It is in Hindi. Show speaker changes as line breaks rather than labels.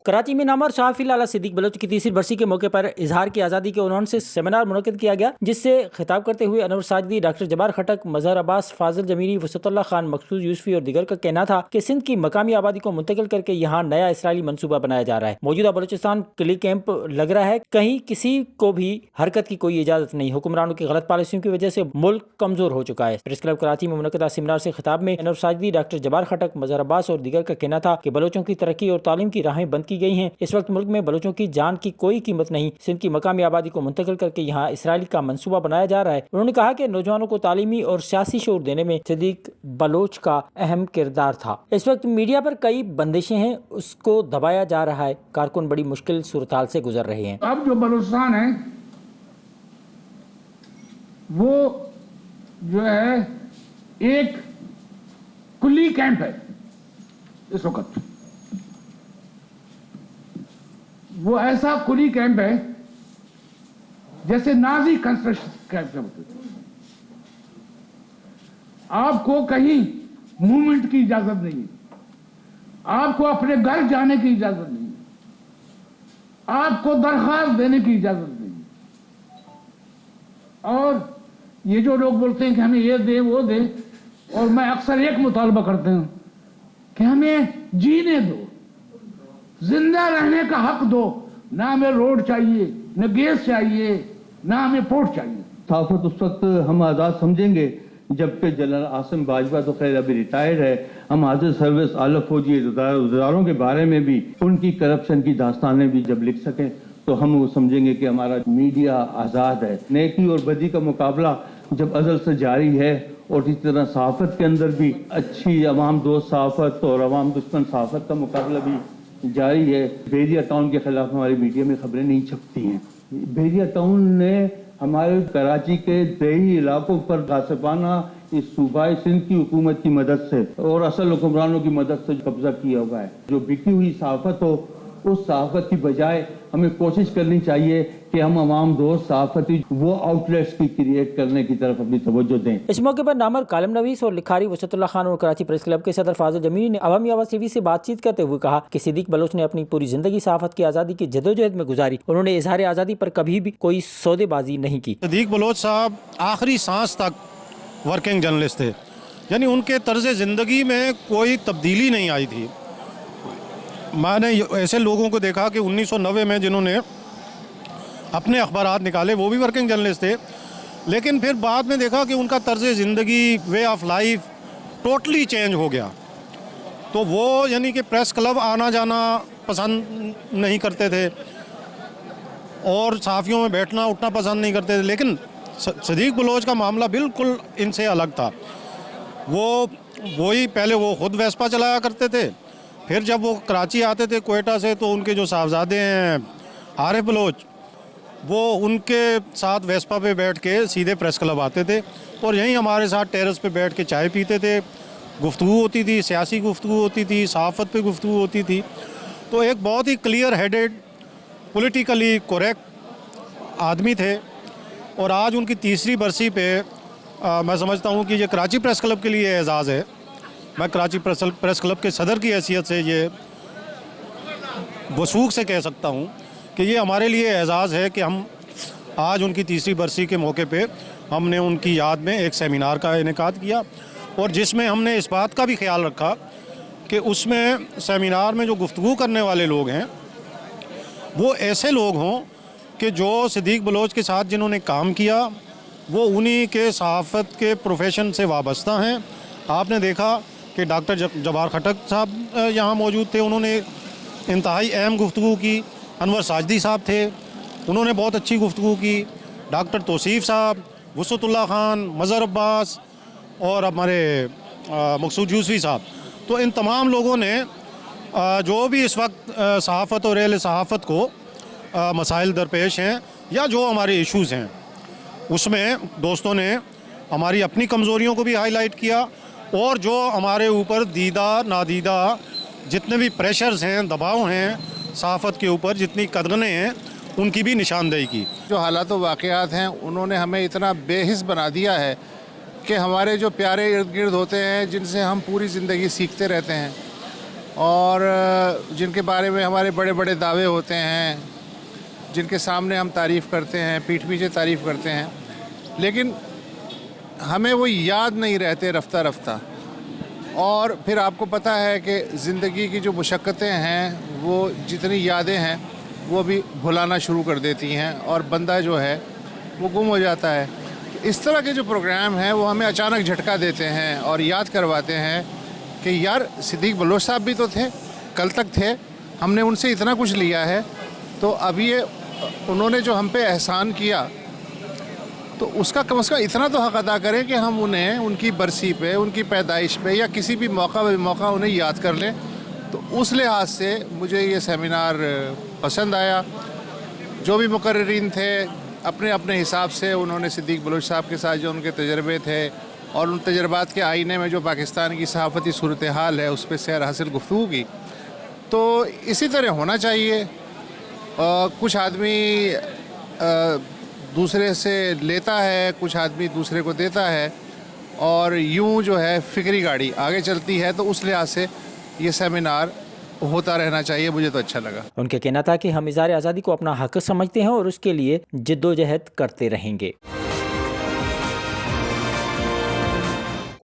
कराची में नामवर सहाफ़ी लाला सिद्दीक बलोच की तीसरी बरसी के मौके पर इजहार की आज़ादी के उन्वान से सेमिनार मुनक़िद किया गया, जिससे खिताब करते हुए अनवर साजदी, डॉक्टर जब्बार खटक, मजहर अब्बास, फाजिल जमीरी, वसतुल्लाह खान, मकसूद यूसुफी और दीगर का कहना था कि सिंध की मकामी आबादी को मुंतकिल करके यहाँ नया इसराइली मनसूबा बनाया जा रहा है। मौजूदा बलूचिस्तान क्ली कैंप लग रहा है, कहीं किसी को भी हरकत की कोई इजाज़त नहीं। हुक्मरानों की गलत पॉलिसियों की वजह से मुल्क कमजोर हो चुका है। प्रेस क्लब कराची में मुनक़िदा सेमिनार से खिताब में अनवर साजदी, डॉक्टर जब्बार खटक, मजहर अब्बास और दीगर का कहना था कि बलोचों की तरक्की और तालीम की राहें बंद की गई हैं। इस वक्त मुल्क में बलोचों की जान की कोई कीमत नहीं। सिंध की मकामी आबादी को मुंतकिल करके यहाँ इसराइल का मंसूबा बनाया जा रहा है। उन्होंने कहा कि नौजवानों को तालीमी और सियासी शऊर देने में सिद्दीक बलोच का अहम किरदार था। इस वक्त मीडिया पर कई बंदिशें हैं, उसको दबाया जा रहा है। कारकुन बड़ी मुश्किल सूरत से गुजर रहे हैं।
अब जो बलूचिस्तान है वो जो है एक कुली कैंप है। इस वक्त वो ऐसा कुली कैंप है जैसे नाजी कंस्ट्रक्शन कैंप होते थे। आपको कहीं मूवमेंट की इजाजत नहीं, आपको अपने घर जाने की इजाजत नहीं, आपको दरखास्त देने की इजाजत नहीं। और ये जो लोग बोलते हैं कि हमें ये दे वो दे, और मैं अक्सर एक मुतालबा करता हूं कि हमें जीने दो, जिंदा रहने का हक दो। ना हमें रोड चाहिए, न गैस चाहिए, ना हमें पोर्ट चाहिए।
सहाफत उस वक्त हम आज़ाद समझेंगे जबकि जनरल आसिम बाजवा तो खैर अभी रिटायर्ड है। हम हाजिर सर्विस आला फौजी इदारों के बारे में भी, उनकी करप्शन की दास्तानें भी जब लिख सकें तो हम वो समझेंगे कि हमारा मीडिया आज़ाद है। नेकी और बदी का मुकाबला जब अज़ल से जारी है, और इसी तरह सहाफत के अंदर भी अच्छी अवाम दोस्त सहाफत और अवाम दुश्मन सहाफत का मुकाबला भी जारी है। बेरिया टाउन के खिलाफ हमारी मीडिया में खबरें नहीं छपती हैं। बेरिया टाउन ने हमारे कराची के देही इलाकों पर गासिबाना इस सूबाई सिंध की हुकूमत की मदद से और असल हुक्मरानों की मदद से कब्जा किया हुआ है। जो बिकी हुई सहाफत हो, उस सहाफत की बजाय हमें कोशिश करनी चाहिए कि हम अवाम दोस्त सहाफती वो आउटलेट्स की क्रिएट करने की तरफ अपनी तवज्जो दें।
इस मौके पर नामर कालम नवीस और लिखारी वसतुल्लाह खान और कराची प्रेस क्लब के सदर फाजिल जमीरी ने अवामी आवाज़ टीवी से बातचीत करते हुए कहा कि सिद्दीक बलोच ने अपनी पूरी जिंदगी सहाफत की आज़ादी की जदोजहद में गुजारी। उन्होंने इजहार आज़ादी पर कभी भी कोई सौदेबाजी नहीं की।
सिद्दीक बलोच साहब आखिरी सांस तक वर्किंग जर्नलिस्ट थे, यानी उनके तर्ज ज़िंदगी में कोई तब्दीली नहीं आई थी। मैंने ऐसे लोगों को देखा कि 1990 में जिन्होंने अपने अखबारात निकाले वो भी वर्किंग जर्नलिस्ट थे, लेकिन फिर बाद में देखा कि उनका तर्ज ज़िंदगी, way of life totally change हो गया। तो वो यानी कि प्रेस क्लब आना जाना पसंद नहीं करते थे और सहाफ़ियों में बैठना उठना पसंद नहीं करते थे। लेकिन सिद्दीक बलोच का मामला बिल्कुल इनसे अलग था। वही पहले वो ख़ुद वेस्पा चलाया करते थे, फिर जब वो कराची आते थे कोयटा से तो उनके जो साहबजादे हैं आरिफ बलोच, वो उनके साथ वेस्पा पे बैठ के सीधे प्रेस क्लब आते थे और यहीं हमारे साथ टेरेस पे बैठ के चाय पीते थे। गुफ्तगू होती थी, सियासी गुफ्तगू होती थी, सहाफ़त पे गुफ्तगू होती थी। तो एक बहुत ही क्लियर हेडेड, पॉलिटिकली करेक्ट आदमी थे। और आज उनकी तीसरी बरसी पे मैं समझता हूँ कि ये कराची प्रेस क्लब के लिए एजाज़ है। मैं कराची प्रेस क्लब के सदर की हैसियत से ये वसूख से कह सकता हूँ कि ये हमारे लिए एजाज़ है कि हम आज उनकी तीसरी बरसी के मौके पे हमने उनकी याद में एक सेमिनार का इनेकाद किया और जिसमें हमने इस बात का भी ख्याल रखा कि उसमें सेमिनार में जो गुफ्तगू करने वाले लोग हैं वो ऐसे लोग हों कि जो सिद्दीक बलोच के साथ जिन्होंने काम किया वो उन्हीं के सहाफ़त के प्रोफेशन से वाबस्ता हैं। आपने देखा कि डॉक्टर जब्बार खटक साहब यहाँ मौजूद थे, उन्होंने इंतहाई अहम गुफ्तगू की। अनवर साजदी साहब थे, उन्होंने बहुत अच्छी गुफ्तगू की। डॉक्टर तौसीफ़ साहब, वसतुल्लाह खान, मजहर अब्बास और हमारे मकसूद यूसुफी साहब, तो इन तमाम लोगों ने जो भी इस वक्त सहाफ़त और अहले सहाफ़त को मसाइल दरपेश हैं या जो हमारे इश्यूज़ हैं, उसमें दोस्तों ने हमारी अपनी कमज़ोरियों को भी हाईलाइट किया और जो हमारे ऊपर दीदा नादीदा जितने भी प्रेशर्स हैं, दबाव हैं सहाफ़त के ऊपर, जितनी कदरें हैं, उनकी भी निशानदेही की।
जो हालात व वाक़यात हैं उन्होंने हमें इतना बेहिस बना दिया है कि हमारे जो प्यारे इर्द गिर्द होते हैं जिनसे हम पूरी ज़िंदगी सीखते रहते हैं और जिनके बारे में हमारे बड़े बड़े दावे होते हैं, जिनके सामने हम तारीफ़ करते हैं, पीठ पीछे तारीफ़ करते हैं, लेकिन हमें वो याद नहीं रहते रफ्ता रफ्ता। और फिर आपको पता है कि ज़िंदगी की जो मुशक्क़तें हैं, वो जितनी यादें हैं वो भी भुलाना शुरू कर देती हैं और बंदा जो है वो गुम हो जाता है। इस तरह के जो प्रोग्राम हैं वो हमें अचानक झटका देते हैं और याद करवाते हैं कि यार सिद्दीक बलोच साहब भी तो थे, कल तक थे, हमने उनसे इतना कुछ लिया है, तो अब ये उन्होंने जो हम पे एहसान किया तो उसका कम से कम इतना तो हक़ अदा करें कि हम उन्हें उनकी बरसी पे, उनकी पैदाइश पे या किसी भी मौका उन्हें याद कर लें। तो उस लिहाज से मुझे ये सेमिनार पसंद आया। जो भी मुकर्रिरीन थे अपने अपने हिसाब से उन्होंने सिद्दीक बलोच साहब के साथ जो उनके तजर्बे थे और उन तजर्बात के आईने में जो पाकिस्तान की सहाफ़ती सूरत हाल है उस पर सैर हासिल गुफ्तगू की। तो इसी तरह होना चाहिए। कुछ आदमी दूसरे से लेता है, कुछ आदमी दूसरे को देता है और यूं जो है फ़िक्री गाड़ी आगे चलती है। तो उस लिहाज से ये सेमिनार होता रहना चाहिए, मुझे तो अच्छा लगा।
उनका कहना था कि हम इज़हार आज़ादी को अपना हक़ समझते हैं और उसके लिए जिद्दोजहद करते रहेंगे।